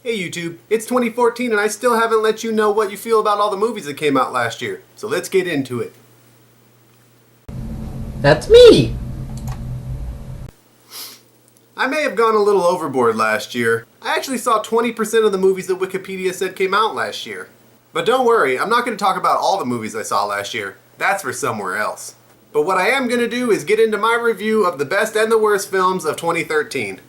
Hey YouTube, it's 2014 and I still haven't let you know what you feel about all the movies that came out last year. So let's get into it. That's me! I may have gone a little overboard last year. I actually saw 20% of the movies that Wikipedia said came out last year. But don't worry, I'm not going to talk about all the movies I saw last year. That's for somewhere else. But what I am going to do is get into my review of the best and the worst films of 2013.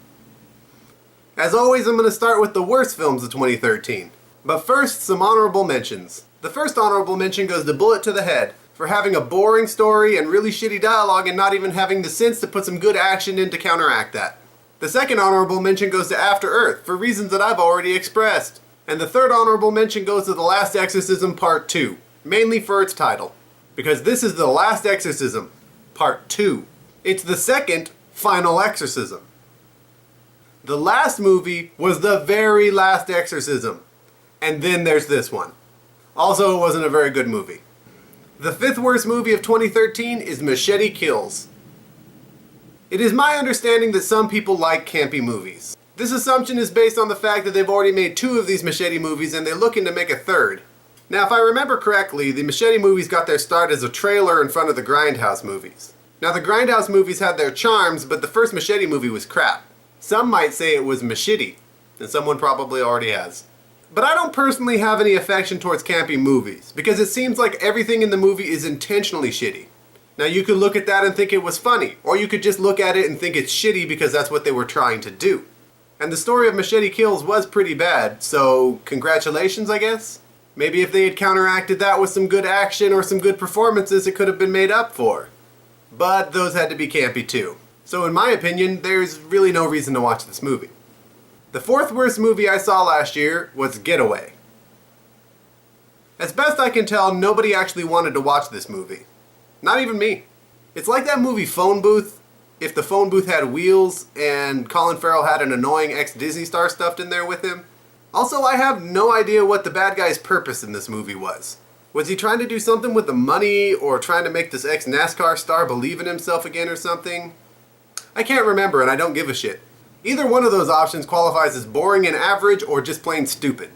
As always, I'm going to start with the worst films of 2013. But first, some honorable mentions. The first honorable mention goes to Bullet to the Head, for having a boring story and really shitty dialogue and not even having the sense to put some good action in to counteract that. The second honorable mention goes to After Earth, for reasons that I've already expressed. And the third honorable mention goes to The Last Exorcism Part 2, mainly for its title. Because this is The Last Exorcism, Part 2. It's the second final exorcism. The last movie was the very last exorcism. And then there's this one. Also, it wasn't a very good movie. The fifth worst movie of 2013 is Machete Kills. It is my understanding that some people like campy movies. This assumption is based on the fact that they've already made 2 of these Machete movies and they're looking to make a third. Now, if I remember correctly, the Machete movies got their start as a trailer in front of the Grindhouse movies. Now, the Grindhouse movies had their charms, but the first Machete movie was crap. Some might say it was machete, and someone probably already has. But I don't personally have any affection towards campy movies, because it seems like everything in the movie is intentionally shitty. Now you could look at that and think it was funny, or you could just look at it and think it's shitty because that's what they were trying to do. And the story of Machete Kills was pretty bad, so congratulations, I guess? Maybe if they had counteracted that with some good action or some good performances, it could have been made up for. But those had to be campy too. So in my opinion, there's really no reason to watch this movie. The fourth worst movie I saw last year was Getaway. As best I can tell, nobody actually wanted to watch this movie. Not even me. It's like that movie Phone Booth, if the phone booth had wheels and Colin Farrell had an annoying ex-Disney star stuffed in there with him. Also, I have no idea what the bad guy's purpose in this movie was. Was he trying to do something with the money, or trying to make this ex-NASCAR star believe in himself again or something? I can't remember and I don't give a shit. Either one of those options qualifies as boring and average or just plain stupid.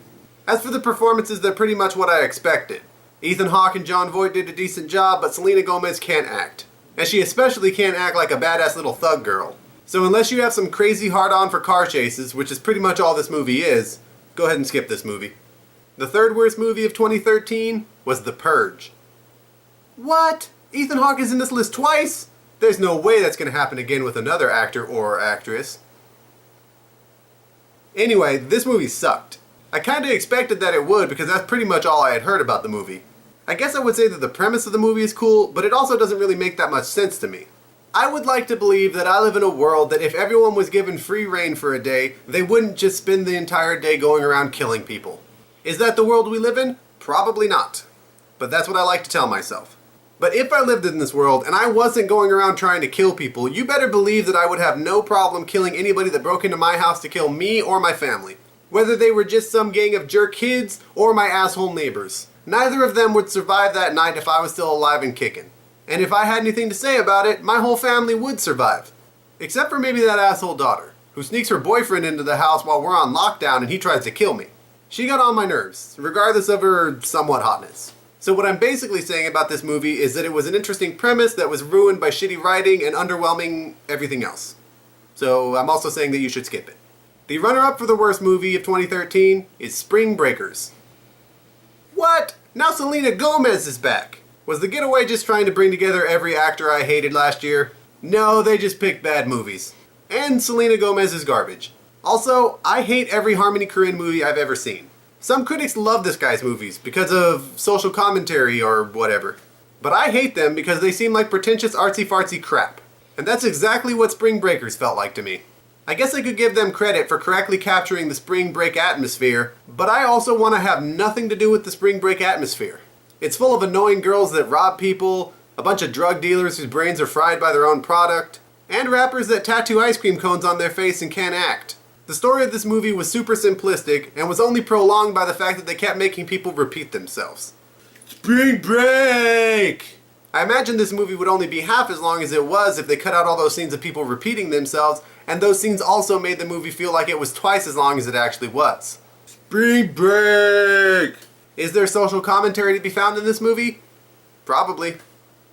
As for the performances, they're pretty much what I expected. Ethan Hawke and Jon Voight did a decent job, but Selena Gomez can't act. And she especially can't act like a badass little thug girl. So unless you have some crazy hard-on for car chases, which is pretty much all this movie is, go ahead and skip this movie. The third worst movie of 2013 was The Purge. What? Ethan Hawke is in this list twice? There's no way that's going to happen again with another actor or actress. Anyway, this movie sucked. I kinda expected that it would because that's pretty much all I had heard about the movie. I guess I would say that the premise of the movie is cool, but it also doesn't really make that much sense to me. I would like to believe that I live in a world that if everyone was given free reign for a day, they wouldn't just spend the entire day going around killing people. Is that the world we live in? Probably not. But that's what I like to tell myself. But if I lived in this world and I wasn't going around trying to kill people, you better believe that I would have no problem killing anybody that broke into my house to kill me or my family. Whether they were just some gang of jerk kids or my asshole neighbors. Neither of them would survive that night if I was still alive and kicking. And if I had anything to say about it, my whole family would survive. Except for maybe that asshole daughter, who sneaks her boyfriend into the house while we're on lockdown and he tries to kill me. She got on my nerves, regardless of her somewhat hotness. So what I'm basically saying about this movie is that it was an interesting premise that was ruined by shitty writing and underwhelming everything else. So I'm also saying that you should skip it. The runner-up for the worst movie of 2013 is Spring Breakers. What? Now Selena Gomez is back! Was The Getaway just trying to bring together every actor I hated last year? No, they just picked bad movies. And Selena Gomez is garbage. Also, I hate every Harmony Korine movie I've ever seen. Some critics love this guy's movies because of social commentary or whatever. But I hate them because they seem like pretentious artsy-fartsy crap. And that's exactly what Spring Breakers felt like to me. I guess I could give them credit for correctly capturing the spring break atmosphere, but I also want to have nothing to do with the spring break atmosphere. It's full of annoying girls that rob people, a bunch of drug dealers whose brains are fried by their own product, and rappers that tattoo ice cream cones on their face and can't act. The story of this movie was super simplistic and was only prolonged by the fact that they kept making people repeat themselves. Spring break! I imagine this movie would only be half as long as it was if they cut out all those scenes of people repeating themselves, and those scenes also made the movie feel like it was twice as long as it actually was. Spring break! Is there social commentary to be found in this movie? Probably.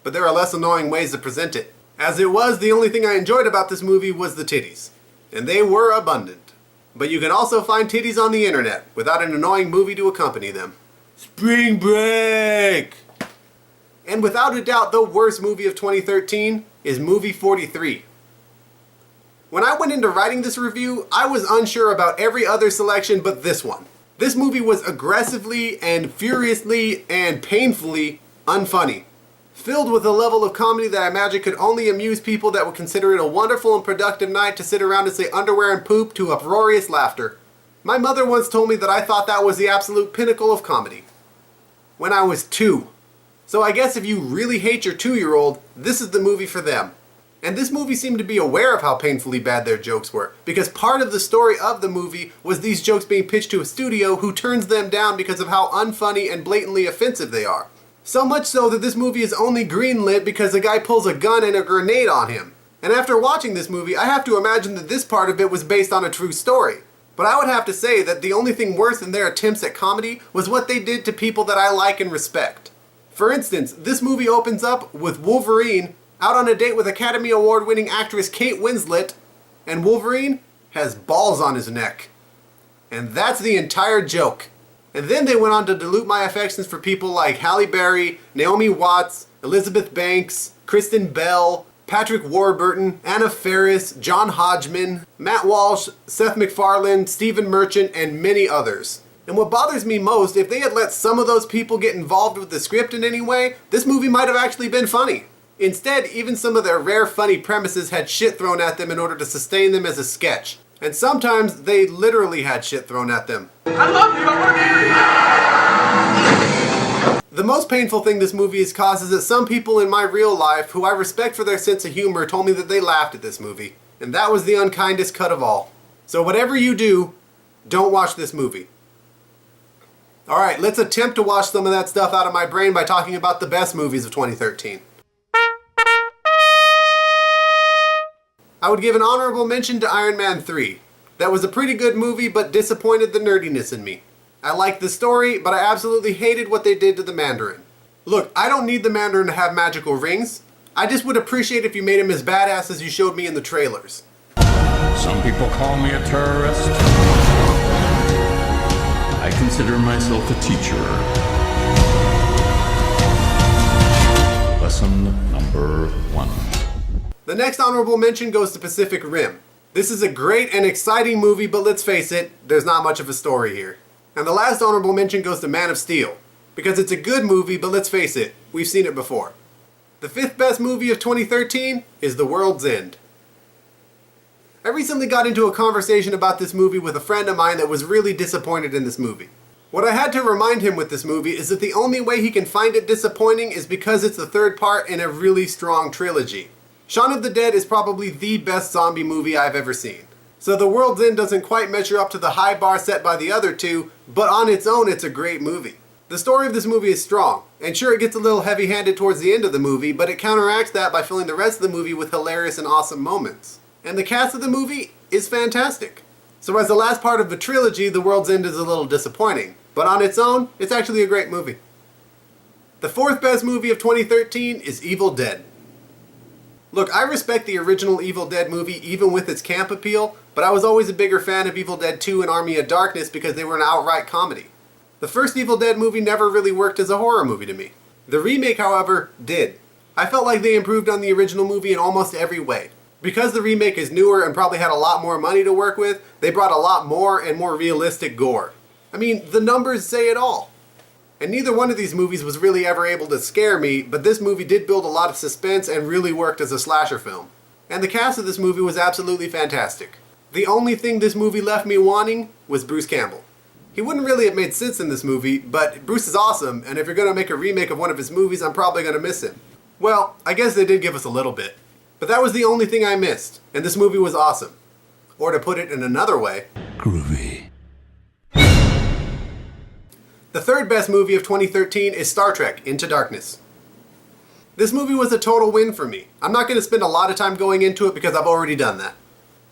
But there are less annoying ways to present it. As it was, the only thing I enjoyed about this movie was the titties. And they were abundant. But you can also find titties on the internet without an annoying movie to accompany them. Spring break! And without a doubt, the worst movie of 2013 is movie 43. When I went into writing this review, I was unsure about every other selection but this one. This movie was aggressively and furiously and painfully unfunny. Filled with a level of comedy that I imagine could only amuse people that would consider it a wonderful and productive night to sit around and say underwear and poop to uproarious laughter. My mother once told me that I thought that was the absolute pinnacle of comedy. When I was 2. So I guess if you really hate your 2-year-old, this is the movie for them. And this movie seemed to be aware of how painfully bad their jokes were, because part of the story of the movie was these jokes being pitched to a studio who turns them down because of how unfunny and blatantly offensive they are. So much so that this movie is only greenlit because a guy pulls a gun and a grenade on him. And after watching this movie, I have to imagine that this part of it was based on a true story. But I would have to say that the only thing worse than their attempts at comedy was what they did to people that I like and respect. For instance, this movie opens up with Wolverine out on a date with Academy Award winning actress Kate Winslet, and Wolverine has balls on his neck. And that's the entire joke. And then they went on to dilute my affections for people like Halle Berry, Naomi Watts, Elizabeth Banks, Kristen Bell, Patrick Warburton, Anna Faris, John Hodgman, Matt Walsh, Seth MacFarlane, Stephen Merchant, and many others. And what bothers me most, if they had let some of those people get involved with the script in any way, this movie might have actually been funny. Instead, even some of their rare funny premises had shit thrown at them in order to sustain them as a sketch. And sometimes they literally had shit thrown at them. I love you, I want you. The most painful thing this movie has caused is that some people in my real life, who I respect for their sense of humor, told me that they laughed at this movie. And that was the unkindest cut of all. So whatever you do, don't watch this movie. Alright, let's attempt to wash some of that stuff out of my brain by talking about the best movies of 2013. I would give an honorable mention to Iron Man 3. That was a pretty good movie, but disappointed the nerdiness in me. I liked the story, but I absolutely hated what they did to the Mandarin. Look, I don't need the Mandarin to have magical rings. I just would appreciate if you made him as badass as you showed me in the trailers. Some people call me a terrorist. I consider myself a teacher. Lesson number 1. The next honorable mention goes to Pacific Rim. This is a great and exciting movie, but let's face it, there's not much of a story here. And the last honorable mention goes to Man of Steel. Because it's a good movie, but let's face it, we've seen it before. The 5th best movie of 2013 is The World's End. I recently got into a conversation about this movie with a friend of mine that was really disappointed in this movie. What I had to remind him with this movie is that the only way he can find it disappointing is because it's the third part in a really strong trilogy. Shaun of the Dead is probably the best zombie movie I've ever seen. So The World's End doesn't quite measure up to the high bar set by the other two, but on its own it's a great movie. The story of this movie is strong, and sure it gets a little heavy-handed towards the end of the movie, but it counteracts that by filling the rest of the movie with hilarious and awesome moments. And the cast of the movie is fantastic. So as the last part of the trilogy, The World's End is a little disappointing, but on its own, it's actually a great movie. The 4th best movie of 2013 is Evil Dead. Look, I respect the original Evil Dead movie even with its camp appeal, but I was always a bigger fan of Evil Dead 2 and Army of Darkness because they were an outright comedy. The first Evil Dead movie never really worked as a horror movie to me. The remake, however, did. I felt like they improved on the original movie in almost every way. Because the remake is newer and probably had a lot more money to work with, they brought a lot more and more realistic gore. I mean, the numbers say it all. And neither one of these movies was really ever able to scare me, but this movie did build a lot of suspense and really worked as a slasher film. And the cast of this movie was absolutely fantastic. The only thing this movie left me wanting was Bruce Campbell. He wouldn't really have made sense in this movie, but Bruce is awesome, and if you're going to make a remake of one of his movies, I'm probably going to miss him. Well, I guess they did give us a little bit. But that was the only thing I missed, and this movie was awesome. Or to put it in another way, Groovy. The 3rd best movie of 2013 is Star Trek Into Darkness. This movie was a total win for me. I'm not going to spend a lot of time going into it because I've already done that.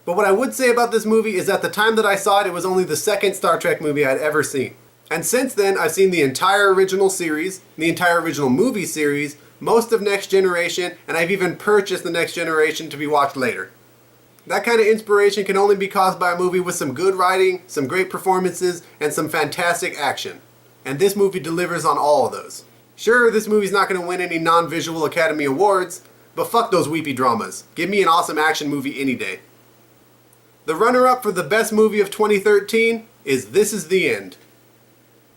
But what I would say about this movie is at the time that I saw it, it was only the second Star Trek movie I'd ever seen. And since then, I've seen the entire original series, the entire original movie series, most of Next Generation, and I've even purchased the Next Generation to be watched later. That kind of inspiration can only be caused by a movie with some good writing, some great performances, and some fantastic action. And this movie delivers on all of those. Sure, this movie's not going to win any non-visual Academy Awards, but fuck those weepy dramas. Give me an awesome action movie any day. The runner-up for the best movie of 2013 is This Is the End.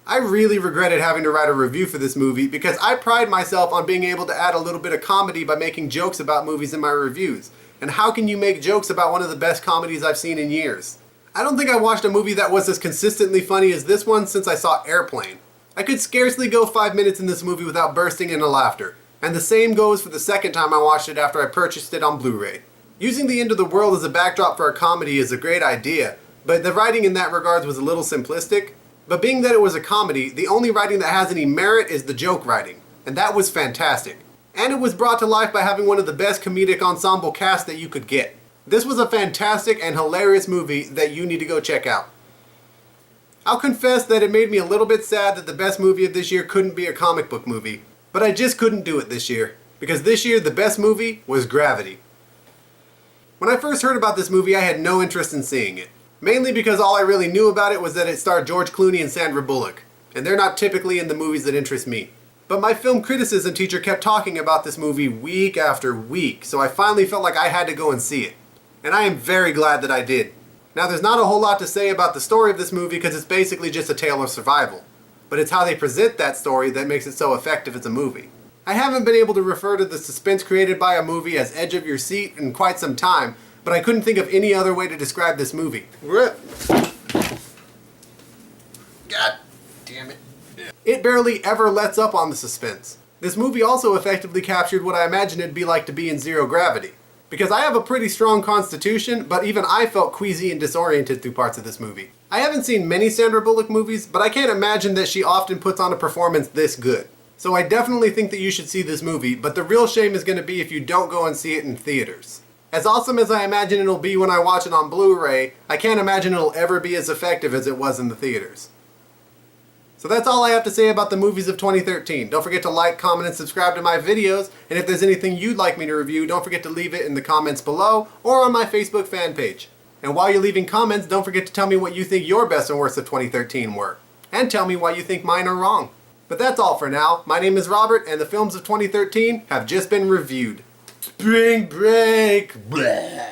I really regretted having to write a review for this movie because I pride myself on being able to add a little bit of comedy by making jokes about movies in my reviews. And how can you make jokes about one of the best comedies I've seen in years? I don't think I watched a movie that was as consistently funny as this one since I saw Airplane. I could scarcely go 5 minutes in this movie without bursting into laughter. And the same goes for the second time I watched it after I purchased it on Blu-ray. Using the end of the world as a backdrop for a comedy is a great idea, but the writing in that regards was a little simplistic. But being that it was a comedy, the only writing that has any merit is the joke writing. And that was fantastic. And it was brought to life by having one of the best comedic ensemble casts that you could get. This was a fantastic and hilarious movie that you need to go check out. I'll confess that it made me a little bit sad that the best movie of this year couldn't be a comic book movie. But I just couldn't do it this year. Because this year the best movie was Gravity. When I first heard about this movie, I had no interest in seeing it. Mainly because all I really knew about it was that it starred George Clooney and Sandra Bullock. And they're not typically in the movies that interest me. But my film criticism teacher kept talking about this movie week after week, so I finally felt like I had to go and see it. And I am very glad that I did. Now there's not a whole lot to say about the story of this movie because it's basically just a tale of survival. But it's how they present that story that makes it so effective as a movie. I haven't been able to refer to the suspense created by a movie as edge of your seat in quite some time, but I couldn't think of any other way to describe this movie. God damn it. It barely ever lets up on the suspense. This movie also effectively captured what I imagined it'd be like to be in zero gravity. Because I have a pretty strong constitution, but even I felt queasy and disoriented through parts of this movie. I haven't seen many Sandra Bullock movies, but I can't imagine that she often puts on a performance this good. So I definitely think that you should see this movie, but the real shame is going to be if you don't go and see it in theaters. As awesome as I imagine it'll be when I watch it on Blu-ray, I can't imagine it'll ever be as effective as it was in the theaters. So that's all I have to say about the movies of 2013. Don't forget to like, comment, and subscribe to my videos, and if there's anything you'd like me to review, don't forget to leave it in the comments below or on my Facebook fan page. And while you're leaving comments, don't forget to tell me what you think your best and worst of 2013 were. And tell me why you think mine are wrong. But that's all for now. My name is Robert, and the films of 2013 have just been reviewed. Spring break! Blah.